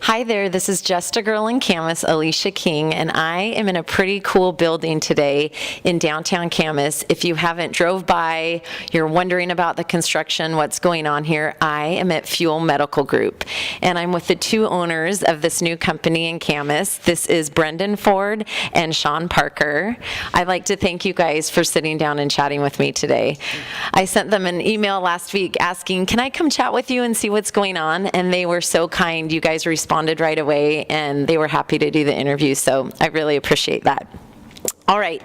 Hi there, this is Just a Girl in Camas, Alicia King, and I am in a pretty cool building today in downtown Camas. If you haven't drove by, you're wondering about the construction, what's going on here, I am at Fuel Medical Group, and I'm with the two owners of this new company in Camas. This is Brendan Ford and Sean Parker. I'd like to thank you guys for sitting down and chatting with me today. I sent them an email last week asking, can I come chat with you and see what's going on? And they were so kind. You guys responded right away, and they were happy to do the interview, so I really appreciate that. All right,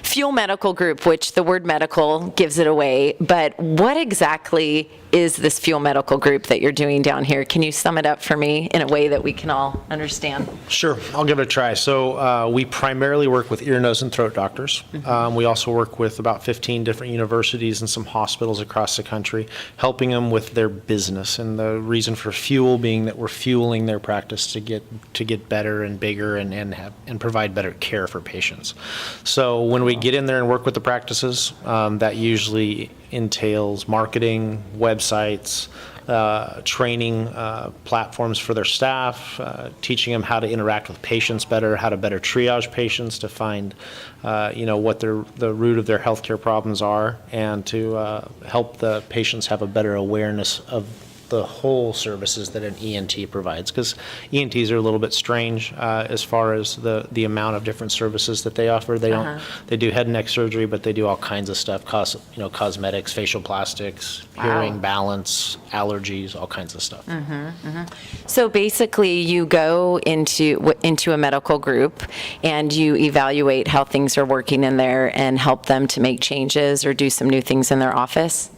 Fuel Medical Group, which the word medical gives it away, but what exactly is this Fuel Medical Group that you're doing down here? Can you sum it up for me in a way that we can all understand? Sure, I'll give it a try. So we primarily work with ear, nose, and throat doctors. We also work with about 15 different universities and some hospitals across the country, helping them with their business. And the reason for fuel being that we're fueling their practice to get better and bigger and provide better care for patients. So when we get in there and work with the practices, that usually entails marketing, websites, training platforms for their staff, teaching them how to interact with patients better, how to better triage patients to find, what the root of their healthcare problems are, and to help the patients have a better awareness of the whole services that an ENT provides, because ENTs are a little bit strange as far as the amount of different services that they offer. They do head and neck surgery, but they do all kinds of stuff, cosmetics, facial plastics, hearing, balance, allergies, all kinds of stuff. So basically, you go into a medical group and you evaluate how things are working in there and help them to make changes or do some new things in their office?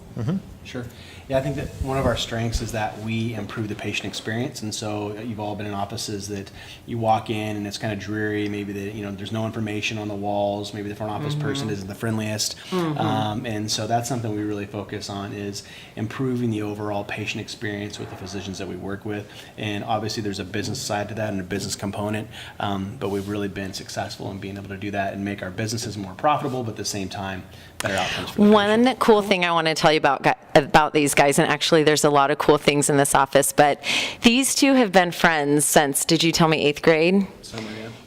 Sure. Yeah, I think that one of our strengths is that we improve the patient experience, and so you've all been in offices that you walk in and it's kind of dreary. Maybe there's no information on the walls. Maybe the front office person isn't the friendliest, and so that's something we really focus on, is improving the overall patient experience with the physicians that we work with. And obviously, there's a business side to that and a business component, but we've really been successful in being able to do that and make our businesses more profitable, but at the same time, better outcomes for the patient. One cool thing I want to tell you about these guys, and actually there's a lot of cool things in this office, but these two have been friends since, did you tell me 8th grade?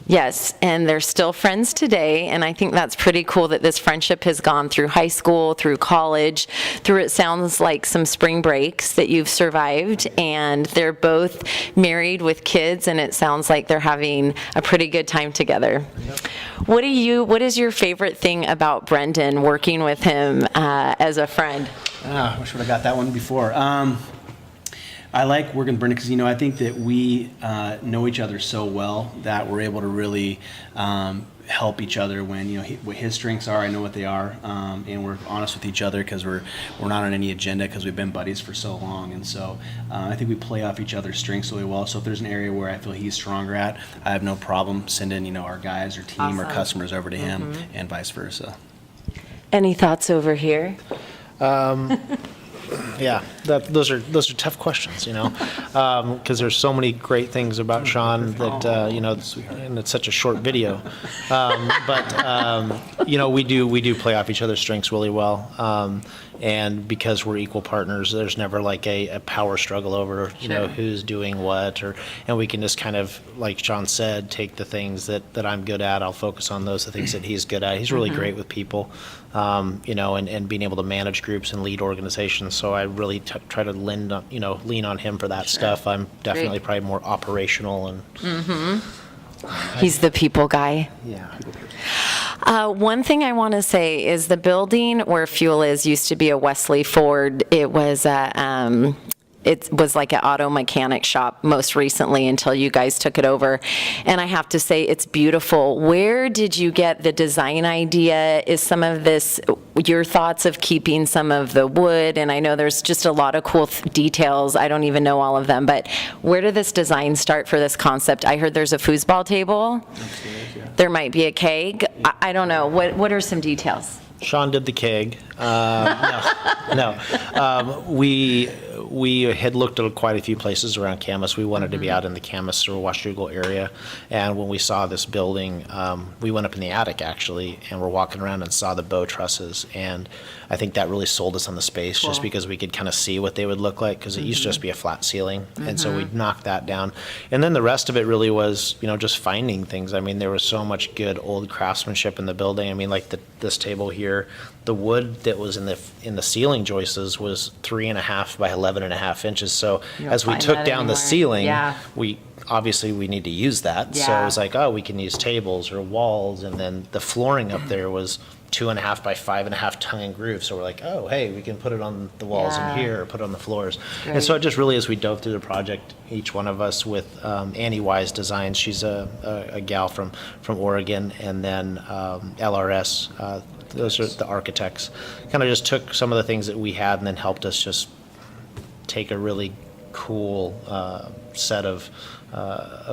Yes, and they're still friends today, and I think that's pretty cool that this friendship has gone through high school, through college, through, it sounds like, some spring breaks that you've survived, and they're both married with kids, and it sounds like they're having a pretty good time together. What is your favorite thing about Brendan, working with him as a friend? I wish I would have got that one before. I like working with Brendan because, I think that we know each other so well that we're able to really help each other when, what his strengths are, I know what they are, and we're honest with each other because we're not on any agenda because we've been buddies for so long. And so I think we play off each other's strengths really well. So if there's an area where I feel he's stronger at, I have no problem sending, our guys or team or customers over to him and vice versa. Any thoughts over here? Yeah, those are tough questions, because there's so many great things about Sean that and it's such a short video, but we do play off each other's strengths really well, and because we're equal partners, there's never like a power struggle over who's doing what, and we can just kind of, like Sean said, take the things that I'm good at. I'll focus on the things that he's good at. He's really great with people, and being able to manage groups and lead organizations. So I really try to lean on him for that stuff. I'm definitely probably more operational and. He's the people guy. Yeah. One thing I want to say is the building where Fuel is used to be a Westlie Ford. It was like an auto mechanic shop most recently until you guys took it over. And I have to say, it's beautiful. Where did you get the design idea? Is some of this your thoughts of keeping some of the wood? And I know there's just a lot of cool details. I don't even know all of them, but where did this design start for this concept? I heard there's a foosball table. Upstairs, yeah. There might be a keg. I don't know. What are some details? Sean did the keg. No. We had looked at quite a few places around Camas. We wanted to be out in the Camas or Washougal area. And when we saw this building, we went up in the attic actually, and we're walking around and saw the bow trusses. And I think that really sold us on the space just because we could kind of see what they would look like, because it used to just be a flat ceiling. And so we knocked that down. And then the rest of it really was, just finding things. I mean, there was so much good old craftsmanship in the building. I mean, like this table here, the wood that was in the ceiling joists was 3.5 by 11.5 inches. So as we find took that down the anywhere. ceiling, Yeah. we need to use that. So Yeah. it was like, we can use tables or walls, and then the flooring up there was 2.5 by 5.5 tongue and groove. So we're like, hey, we can put it on the walls Yeah. in here or put it on the floors. Great. And so it just really, as we dove through the project, each one of us with Annie Wise Designs, she's a gal from Oregon, and then LRS, those are the architects, kind of just took some of the things that we had and then helped us just take a really cool set of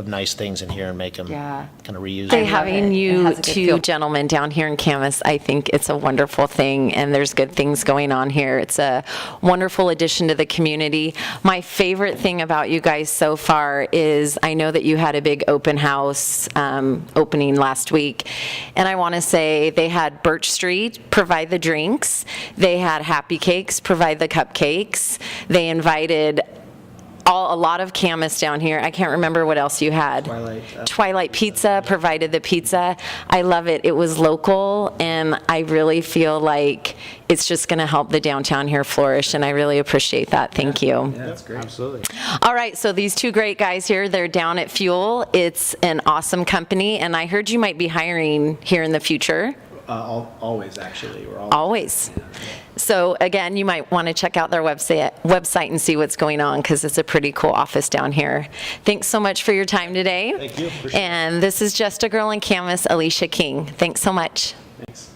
nice things in here and make them Yeah. kind of reuse. Hey, them. having It you has a good two feel. gentlemen down here in Camas, I think it's a wonderful thing, and there's good things going on here. It's a wonderful addition to the community. My favorite thing about you guys so far is I know that you had a big open house opening last week, and I want to say they had Birch Street provide the drinks, they had Happy Cakes provide the cupcakes, they invited a lot of Camas down here. I can't remember what else you had. Twilight Pizza provided the pizza. I love it. It was local, and I really feel like it's just going to help the downtown here flourish, and I really appreciate that. Thank you. Yeah, that's great. Absolutely. All right, so these two great guys here, they're down at Fuel. It's an awesome company, and I heard you might be hiring here in the future. Always, actually. We're Always. So again, you might want to check out their website and see what's going on, because it's a pretty cool office down here. Thanks so much for your time today. Thank you. Appreciate it. And this is Just a Girl in Camas, Alicia King. Thanks so much. Thanks.